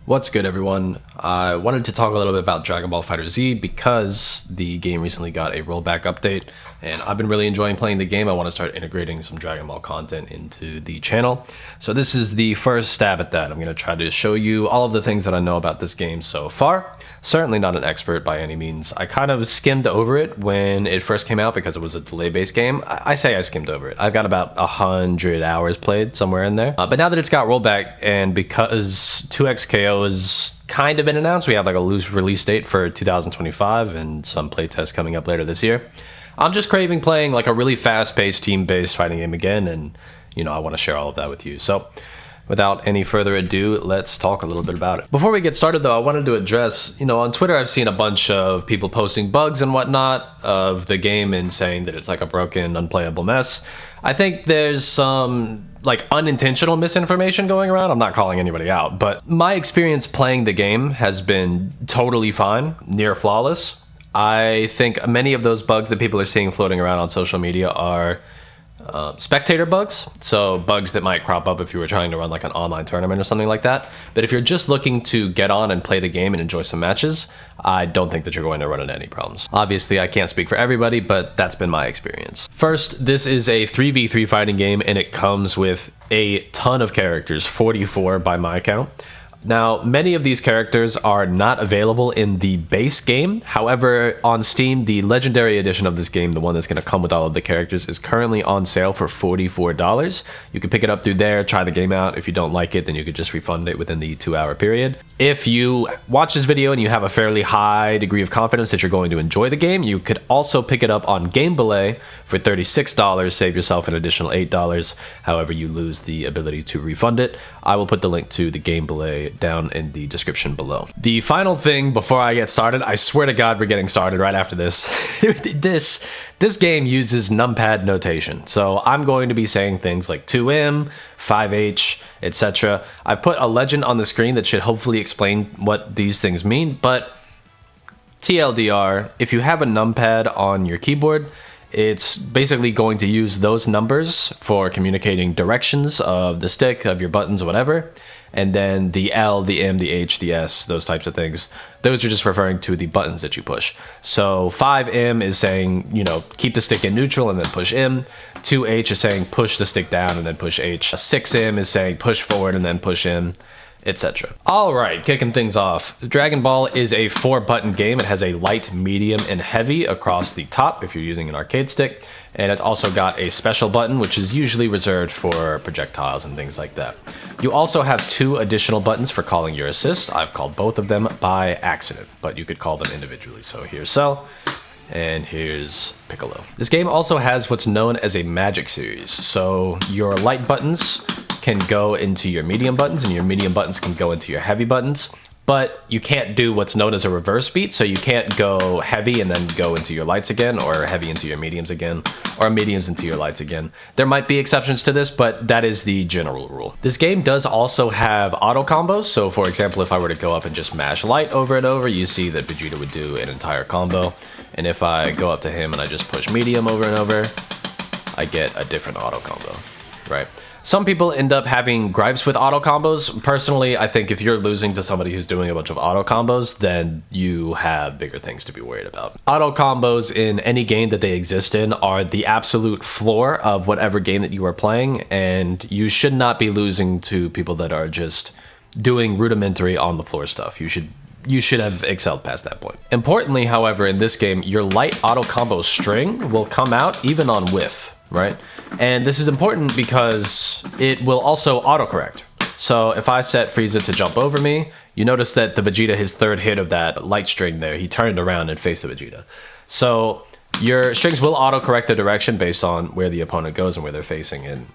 What's good, everyone? I wanted to talk a little bit about Dragon Ball FighterZ because the game recently got a rollback update, and I've been really enjoying playing the game. I want to start integrating some Dragon Ball content into the channel. So this is the first stab at that. I'm going to try to show you all of the things that I know about this game so far. Certainly not an expert by any means. I kind of skimmed over it when it first came out because it was a delay-based game. I say I skimmed over it. I've got about 100 hours played, somewhere in there. But now that it's got rollback, and because 2XKO has kind of been announced, we have like a loose release date for 2025 and some playtests coming up later this year. I'm just craving playing like a really fast-paced, team-based fighting game again, and I want to share all of that with you. So without any further ado, let's talk a little bit about it. Before we get started though, I wanted to address, on Twitter I've seen a bunch of people posting bugs and whatnot of the game and saying that it's like a broken, unplayable mess. I think there's some like unintentional misinformation going around. I'm not calling anybody out, but my experience playing the game has been totally fine, near flawless. I think many of those bugs that people are seeing floating around on social media are spectator bugs, so bugs that might crop up if you were trying to run like an online tournament or something like that. But if you're just looking to get on and play the game and enjoy some matches, I don't think that you're going to run into any problems. Obviously, I can't speak for everybody, but that's been my experience. First, this is a 3v3 fighting game, and it comes with a ton of characters, 44 by my count. Now, many of these characters are not available in the base game. However, on Steam, the Legendary Edition of this game, the one that's going to come with all of the characters, is currently on sale for $44. You can pick it up through there, try the game out. If you don't like it, then you could just refund it within the 2-hour period. If you watch this video and you have a fairly high degree of confidence that you're going to enjoy the game, you could also pick it up on Game Belay for $36, save yourself an additional $8. However, you lose the ability to refund it. I will put the link to the Game Belay down in the description below. The final thing before I get started, I swear to God we're getting started right after this. This game uses numpad notation, so I'm going to be saying things like 2M, 5H, etc. I put a legend on the screen that should hopefully explain what these things mean, but TLDR, if you have a numpad on your keyboard, it's basically going to use those numbers for communicating directions of the stick, of your buttons, whatever. And then the L, the M, the H, the S, those types of things, those are just referring to the buttons that you push. So 5M is saying, keep the stick in neutral and then push M. 2H is saying push the stick down and then push H. 6M is saying push forward and then push M, etc. All right, kicking things off. Dragon Ball is a 4-button game. It has a light, medium, and heavy across the top if you're using an arcade stick. And it's also got a special button, which is usually reserved for projectiles and things like that. You also have 2 additional buttons for calling your assists. I've called both of them by accident, but you could call them individually. So here's Cell, and here's Piccolo. This game also has what's known as a magic series. So your light buttons can go into your medium buttons, and your medium buttons can go into your heavy buttons. But you can't do what's known as a reverse beat, so you can't go heavy and then go into your lights again, or heavy into your mediums again, or mediums into your lights again. There might be exceptions to this, but that is the general rule. This game does also have auto combos, so for example, if I were to go up and just mash light over and over, you see that Vegeta would do an entire combo. And if I go up to him and I just push medium over and over, I get a different auto combo, right? Some people end up having gripes with auto combos. Personally, I think if you're losing to somebody who's doing a bunch of auto combos, then you have bigger things to be worried about. Auto combos in any game that they exist in are the absolute floor of whatever game that you are playing, and you should not be losing to people that are just doing rudimentary on the floor stuff. You should have excelled past that point. Importantly, however, in this game, your light auto combo string will come out even on whiff, right? And this is important because it will also autocorrect. So if I set Frieza to jump over me, you notice that the Vegeta, his third hit of that light string there, he turned around and faced the Vegeta. So your strings will autocorrect the direction based on where the opponent goes and where they're facing, and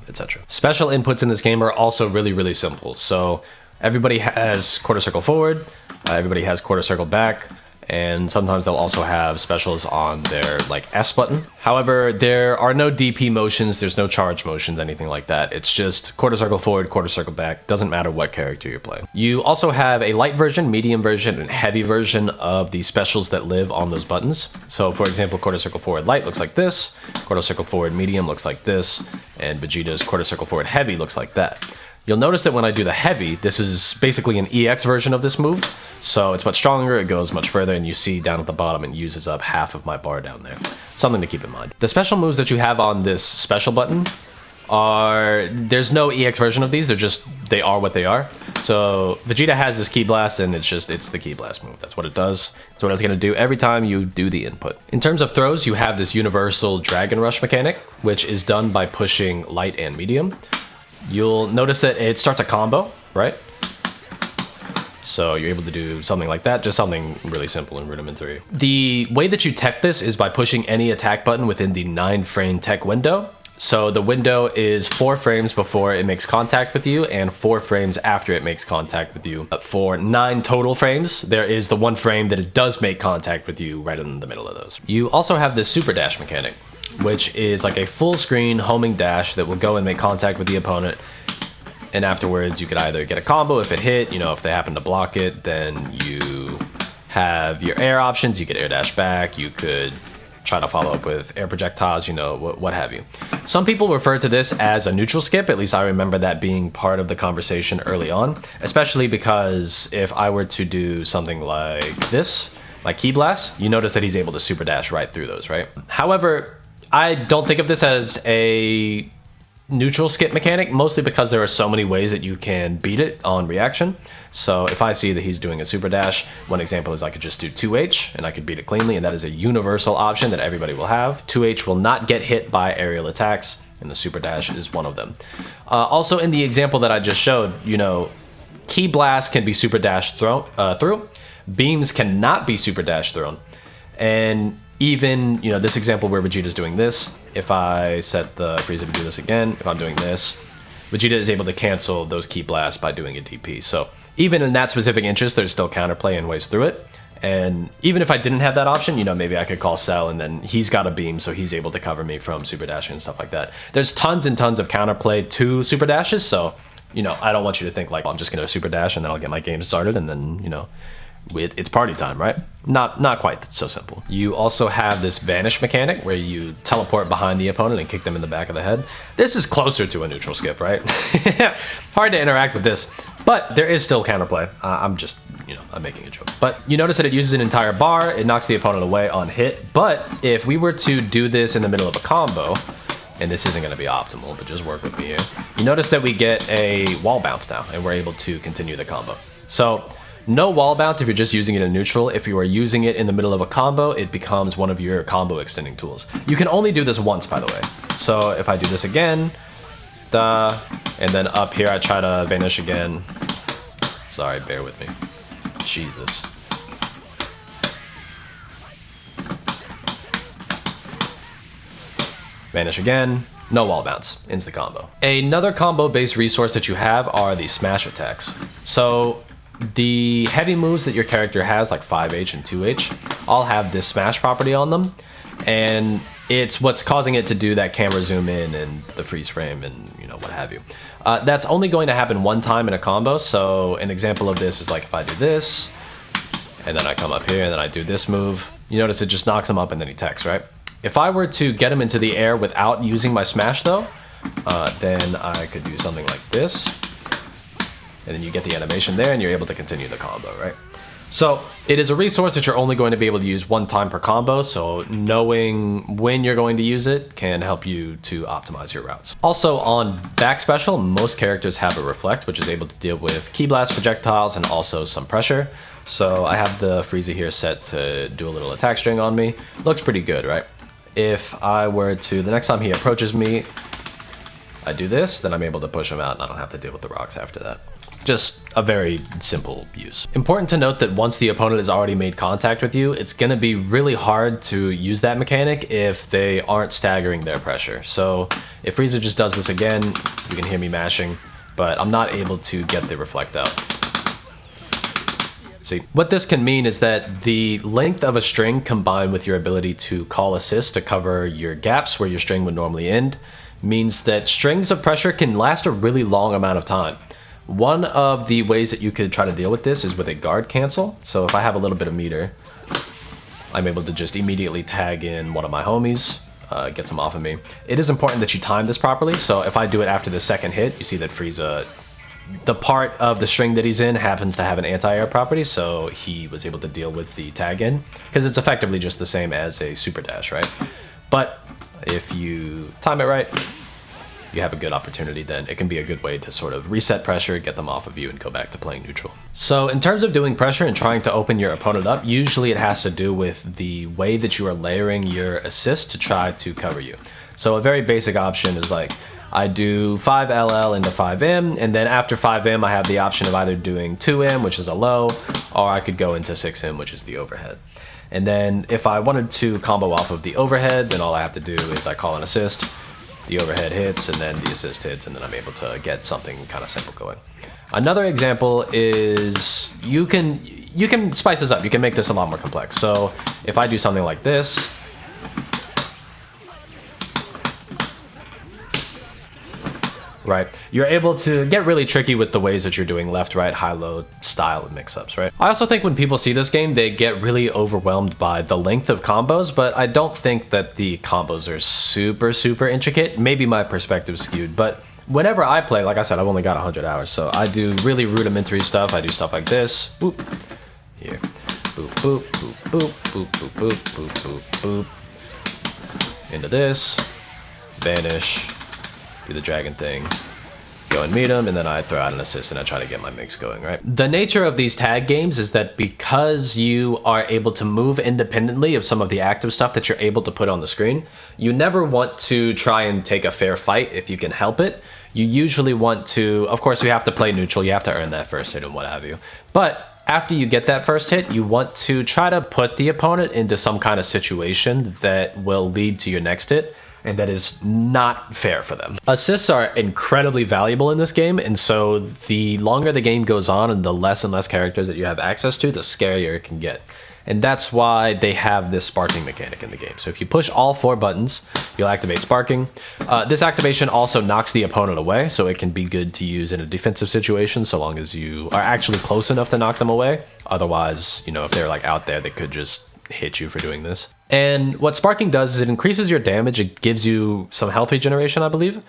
etc. Special inputs in this game are also really, really simple. So everybody has quarter circle forward, everybody has quarter circle back, and sometimes they'll also have specials on their like S button. However, there are no DP motions, there's no charge motions, anything like that. It's just quarter circle forward, quarter circle back, doesn't matter what character you're playing. You also have a light version, medium version, and heavy version of the specials that live on those buttons. So for example, quarter circle forward light looks like this, quarter circle forward medium looks like this, and Vegeta's quarter circle forward heavy looks like that. You'll notice that when I do the heavy, this is basically an EX version of this move. So it's much stronger, it goes much further, and you see down at the bottom it uses up half of my bar down there. Something to keep in mind. The special moves that you have on this special button there's no EX version of these, they are what they are. So Vegeta has this Ki Blast, and it's the Ki Blast move. That's what it does. It's what it's going to do every time you do the input. In terms of throws, you have this universal Dragon Rush mechanic, which is done by pushing light and medium. You'll notice that it starts a combo, right? So you're able to do something like that, just something really simple and rudimentary. The way that you tech this is by pushing any attack button within the 9-frame tech window. So the window is 4 frames before it makes contact with you and 4 frames after it makes contact with you. For 9 total frames, there is the 1 frame that it does make contact with you right in the middle of those. You also have this super dash mechanic, which is like a full screen homing dash that will go and make contact with the opponent. And afterwards, you could either get a combo if it hit, if they happen to block it, then you have your air options. You could air dash back, you could try to follow up with air projectiles, what have you. Some people refer to this as a neutral skip. At least I remember that being part of the conversation early on, especially because if I were to do something like this, like Ki Blast, you notice that he's able to super dash right through those, right? However, I don't think of this as a neutral skip mechanic, mostly because there are so many ways that you can beat it on reaction. So if I see that he's doing a super dash, one example is I could just do 2H and I could beat it cleanly, and that is a universal option that everybody will have. 2H will not get hit by aerial attacks, and the super dash is one of them. Also in the example that I just showed, Ki Blast can be super dash through. Beams cannot be super dash thrown. And even, this example where Vegeta's doing this, if I set the Frieza to do this again, if I'm doing this, Vegeta is able to cancel those Ki Blasts by doing a DP. So even in that specific instance, there's still counterplay and ways through it. And even if I didn't have that option, maybe I could call Cell, and then he's got a beam, so he's able to cover me from super dashing and stuff like that. There's tons and tons of counterplay to super dashes, so, I don't want you to think like, I'm just going to super dash and then I'll get my game started, and then, it's party time, right? Not quite so simple. You also have this vanish mechanic where you teleport behind the opponent and kick them in the back of the head. This is closer to a neutral skip, right? Hard to interact with this, but there is still counterplay. I'm just, I'm making a joke. But you notice that it uses an entire bar. It knocks the opponent away on hit. But if we were to do this in the middle of a combo, and this isn't going to be optimal, but just work with me here, you notice that we get a wall bounce now, and we're able to continue the combo. So no wall bounce if you're just using it in neutral. If you are using it in the middle of a combo, it becomes one of your combo extending tools. You can only do this once, by the way. So if I do this again, and then up here I try to vanish again. Sorry, bear with me. Jesus. Vanish again. No wall bounce. Ends the combo. Another combo-based resource that you have are the smash attacks. So the heavy moves that your character has, like 5H and 2H, all have this smash property on them, and it's what's causing it to do that camera zoom in and the freeze frame and what have you. That's only going to happen one time in a combo. So an example of this is like if I do this, and then I come up here and then I do this move, you notice it just knocks him up and then he techs, right? If I were to get him into the air without using my smash though, then I could do something like this. And then you get the animation there and you're able to continue the combo, right? So it is a resource that you're only going to be able to use one time per combo, so knowing when you're going to use it can help you to optimize your routes. Also on back special, most characters have a reflect, which is able to deal with Ki Blast projectiles and also some pressure. So I have the Frieza here set to do a little attack string on me. Looks pretty good, right? If I were to, the next time he approaches me, I do this, then I'm able to push him out and I don't have to deal with the rocks after that. Just a very simple use. Important to note that once the opponent has already made contact with you, it's going to be really hard to use that mechanic if they aren't staggering their pressure. So if Frieza just does this again, you can hear me mashing, but I'm not able to get the reflect out. See, what this can mean is that the length of a string combined with your ability to call assist to cover your gaps where your string would normally end means that strings of pressure can last a really long amount of time. One of the ways that you could try to deal with this is with a guard cancel. So if I have a little bit of meter, I'm able to just immediately tag in one of my homies, gets him off of me. It is important that you time this properly. So if I do it after the second hit, you see that Frieza the part of the string that he's in happens to have an anti-air property, so he was able to deal with the tag in, because it's effectively just the same as a super dash, right? But if you time it right, you have a good opportunity then. It can be a good way to sort of reset pressure, get them off of you, and go back to playing neutral. So in terms of doing pressure and trying to open your opponent up, usually it has to do with the way that you are layering your assist to try to cover you. So a very basic option is like, I do 5 LL into 5M, and then after 5M, I have the option of either doing 2M, which is a low, or I could go into 6M, which is the overhead. And then if I wanted to combo off of the overhead, then all I have to do is I call an assist, the overhead hits, and then the assist hits, and then I'm able to get something kind of simple going. Another example is you can spice this up. You can make this a lot more complex. So if I do something like this, right, you're able to get really tricky with the ways that you're doing left, right, high, low style mix-ups, right? I also think when people see this game, they get really overwhelmed by the length of combos, but I don't think that the combos are super, super intricate. Maybe my perspective's skewed, but whenever I play, like I said, I've only got 100 hours, so I do really rudimentary stuff. I do stuff like this, boop, here, boop, boop, boop, boop, boop, boop, boop, boop, boop, boop, into this, vanish, do the dragon thing, go and meet him, and then I throw out an assist and I try to get my mix going, right? The nature of these tag games is that because you are able to move independently of some of the active stuff that you're able to put on the screen, you never want to try and take a fair fight if you can help it. You usually want to, of course, you have to play neutral, you have to earn that first hit and what have you. But after you get that first hit, you want to try to put the opponent into some kind of situation that will lead to your next hit, and that is not fair for them. Assists are incredibly valuable in this game, and so the longer the game goes on and the less and less characters that you have access to, the scarier it can get. And that's why they have this sparking mechanic in the game. So if you push all 4 buttons, you'll activate sparking. This activation also knocks the opponent away, so it can be good to use in a defensive situation so long as you are actually close enough to knock them away. Otherwise, you know, if they're like out there, they could just hit you for doing this. And what sparking does is it increases your damage. It gives you some health regeneration, I believe.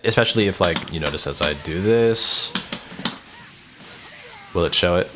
Especially if, like, you notice as I do this, will it show it?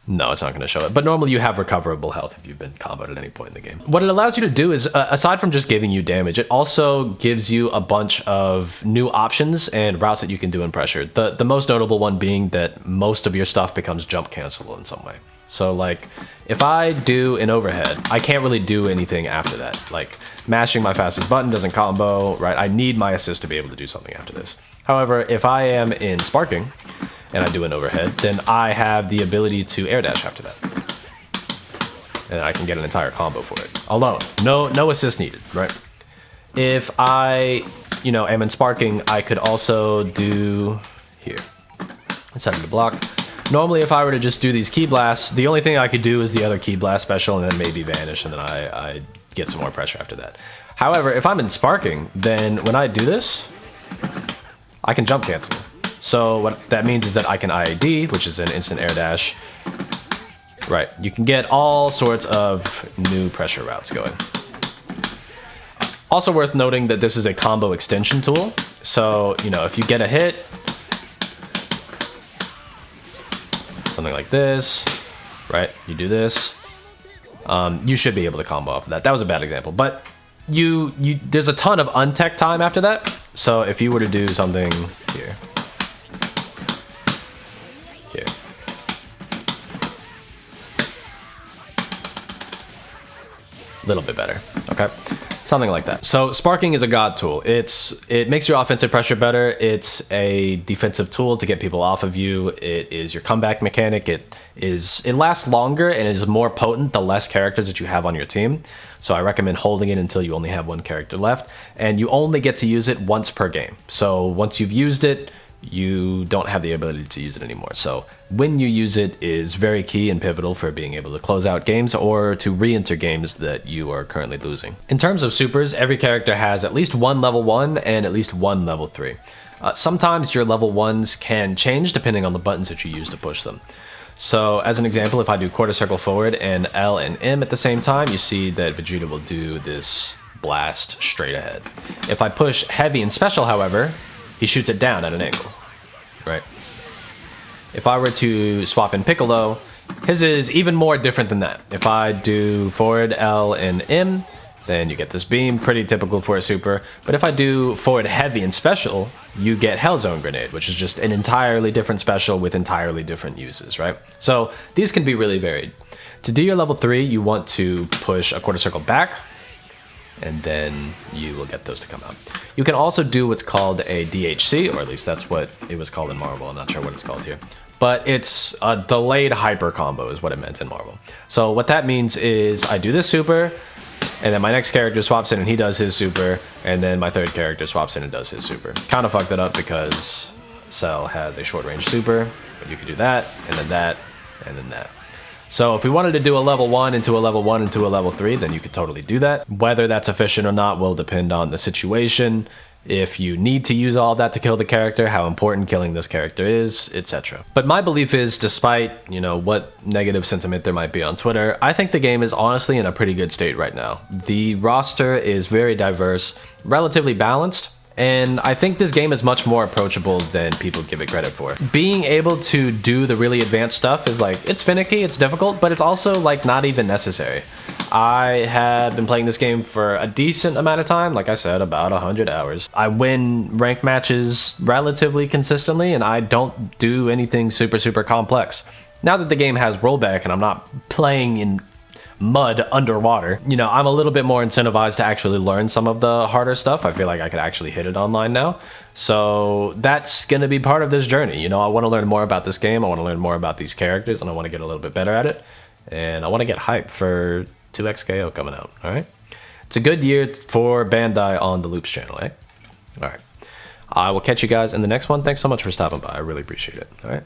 No, it's not going to show it. But normally you have recoverable health if you've been comboed at any point in the game. What it allows you to do is, aside from just giving you damage, it also gives you a bunch of new options and routes that you can do in pressure. The most notable one being that most of your stuff becomes jump cancelable in some way. So like, if I do an overhead, I can't really do anything after that. Like, mashing my fastest button doesn't combo, right? I need my assist to be able to do something after this. However, if I am in sparking and I do an overhead, then I have the ability to air dash after that. And I can get an entire combo for it alone. No assist needed, right? If I, you know, am in sparking, I could also do here. Set to block. Normally, if I were to just do these key blasts, the only thing I could do is the other key blast special and then maybe vanish, and then I get some more pressure after that. However, if I'm in sparking, then when I do this, I can jump cancel. So what that means is that I can IAD, which is an instant air dash. Right, you can get all sorts of new pressure routes going. Also worth noting that this is a combo extension tool. So, you know, if you get a hit, something like this, right? You do this, you should be able to combo off of that. That was a bad example, but there's a ton of untech time after that. So if you were to do something here, a little bit better, okay? Something like that. So sparking is a god tool. It makes your offensive pressure better. It's a defensive tool to get people off of you. It is your comeback mechanic. It lasts longer and is more potent the less characters that you have on your team. So I recommend holding it until you only have 1 character left, and you only get to use it once per game. So once you've used it, you don't have the ability to use it anymore. So when you use it is very key and pivotal for being able to close out games or to re-enter games that you are currently losing. In terms of supers, every character has at least 1 level 1 and at least 1 level 3. Sometimes your level 1s can change depending on the buttons that you use to push them. So as an example, if I do quarter circle forward and L and M at the same time, you see that Vegeta will do this blast straight ahead. If I push heavy and special, however, he shoots it down at an angle, right? If I were to swap in Piccolo, his is even more different than that. If I do forward L and M, then you get this beam, pretty typical for a super. But if I do forward heavy and special, you get Hell Zone Grenade, which is just an entirely different special with entirely different uses, right? So these can be really varied. To do your level 3, you want to push a quarter circle back, and then you will get those to come out. You can also do what's called a DHC, or at least that's what it was called in Marvel. I'm not sure what it's called here. But it's a delayed hyper combo is what it meant in Marvel. So what that means is I do this super, and then my next character swaps in and he does his super, and then my third character swaps in and does his super. Kind of fucked it up because Cell has a short range super, but you could do that, and then that, and then that. So if we wanted to do a level 1 into a level 1 into a level 3, then you could totally do that. Whether that's efficient or not will depend on the situation, if you need to use all of that to kill the character, how important killing this character is, etc. But my belief is, despite, you know, what negative sentiment there might be on Twitter, I think the game is honestly in a pretty good state right now. The roster is very diverse, relatively balanced, and I think this game is much more approachable than people give it credit for. Being able to do the really advanced stuff is like, it's finicky, it's difficult, but it's also like not even necessary. I had been playing this game for a decent amount of time, like I said, about 100 hours. I win ranked matches relatively consistently, and I don't do anything super complex. Now that the game has rollback and I'm not playing in mud underwater, you know, I'm a little bit more incentivized to actually learn some of the harder stuff. I feel like I could actually hit it online now. So that's going to be part of this journey. You know, I want to learn more about this game. I want to learn more about these characters, and I want to get a little bit better at it. And I want to get hyped for 2XKO coming out, all right? It's a good year for Bandai on the Loops channel, eh? All right. I will catch you guys in the next one. Thanks so much for stopping by. I really appreciate it, all right?